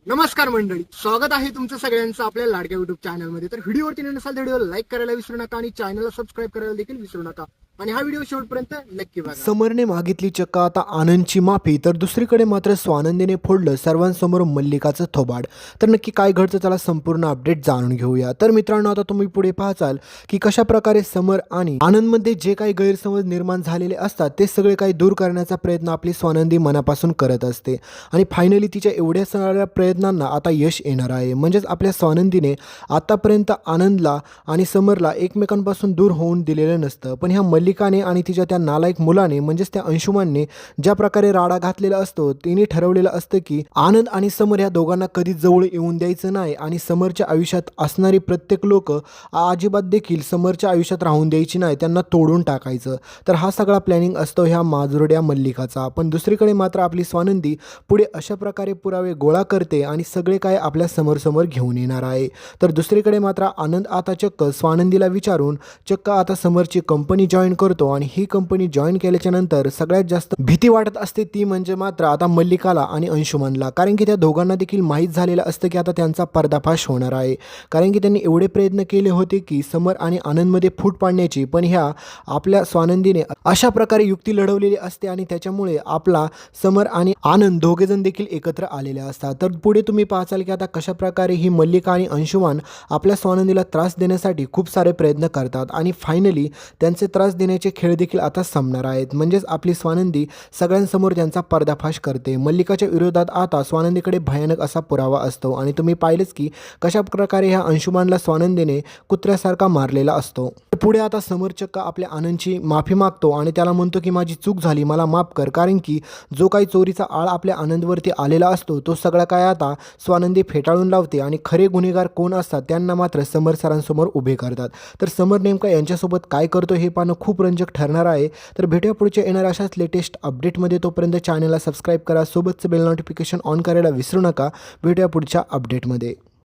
नमस्कार मंडळी, स्वागत आहे तुमचं सगळ्यांचं आपल्या लाडक्या युट्यूब चॅनलमध्ये। तर व्हिडिओवरती नसाल तर व्हिडिओला लाईक करायला विसरू नका आणि चॅनलला सबस्क्राईब करायला देखील विसरू नका आणि हा व्हिडिओ शेवटपर्यंत नक्की बघा। समरने मागितली चक्क आता आनंदची माफी, तर दुसरीकडे मात्र स्वानंदीने फोडलं सर्वांसमोर मल्लिकाचं थोबाड। तर नक्की काय घडतं त्याला संपूर्ण अपडेट जाणून घेऊया। तर मित्रांनो, आता तुम्ही पुढे पाहाल की कशा प्रकारे समर आणि आनंदमध्ये जे काही गैरसमज निर्माण झालेले असतात ते सगळे काही दूर करण्याचा प्रयत्न आपली स्वानंदी मनापासून करत असते आणि फायनली तिच्या एवढ्या सगळ्या प्रयत्नांना आता यश येणार आहे। म्हणजेच आपल्या स्वानंदीने आतापर्यंत आनंदला आणि समरला एकमेकांपासून दूर होऊन दिलेलं नसतं, पण ह्या मल्लिकाने आणि तिच्या त्या नालायक मुलाने म्हणजेच त्या अंशुमानने ज्या प्रकारे राडा घातलेला असतो, तिने ठरवलेलं असतं की आनंद आणि समर या दोघांना कधीच जवळ येऊन द्यायचं नाही आणि समरच्या आयुष्यात असणारी प्रत्येक लोक अजिबात देखील समरच्या आयुष्यात राहून द्यायची नाही, त्यांना तोडून टाकायचं। तर हा सगळा प्लॅनिंग असतो ह्या माजुरड्या मल्लिकाचा। पण दुसरीकडे मात्र आपली स्वानंदी पुढे अशा प्रकारे पुरावे गोळा करते आणि सगळे काय आपल्या समोर घेऊन येणार आहे। तर दुसरीकडे मात्र आनंद आता चक्क स्वानंदीला विचारून चक्क आता समरची कंपनी जॉईन करतो आणि ही कंपनी जॉईन केल्याच्या नंतर सगळ्यात जास्त भीती वाटत असते ती म्हणजे मात्र आता मल्लिकाला आणि अंशुमनला, कारण की त्या दोघांना देखील माहीत झालेलं असतं की आता त्यांचा पर्दाफाश होणार आहे। कारण की त्यांनी एवढे प्रयत्न केले होते की समर आणि आनंदमध्ये फूट पाडण्याची, पण ह्या आपल्या स्वानंदीने अशा प्रकारे युक्ती लढवलेली असते आणि त्याच्यामुळे आपला समर आणि आनंद दोघेजण देखील एकत्र आलेले असतात। तर पुढे तुम्ही पाहाल की आता कशा प्रकारे ही मल्लिका आणि अंशुमान आपल्या स्वानंदीला त्रास देण्यासाठी खूप सारे प्रयत्न करतात आणि फायनली त्यांचे त्रास देण्याचे खेळ देखील आता संपणार आहेत। म्हणजेच आपली स्वानंदी सगळ्यांसमोर त्यांचा पर्दाफाश करते। मल्लिकाच्या विरोधात आता स्वानंदीकडे भयानक असा पुरावा असतो आणि तुम्ही पाहिलेच की कशा प्रकारे ह्या अंशुमानला स्वानंदीने कुत्र्यासारखा मारलेला असतो। पुढे आता समर चक्क आपल्या आनंदची माफी मागतो आणि त्याला म्हणतो की माझी चूक झाली, मला माफ कर, कारण की जो काही चोरीचा आळ आपल्या आनंदवरती आलेला असतो तो सगळा काय आता स्वानंदी फेटाळून लावते आणि खरे गुन्हेगार कोण असतात त्यांना मात्र समर सरांसमोर उभे करतात। तर समर नेमका यांच्यासोबत काय करतो हे पाहणं खूप रंजक ठरणार आहे। तर भेटूया पुढच्या येणार अशाच लेटेस्ट अपडेटमध्ये। तोपर्यंत चॅनलला सबस्क्राईब करा, सोबतचं बेल नोटिफिकेशन ऑन करायला विसरू नका। भेटूया पुढच्या अपडेटमध्ये।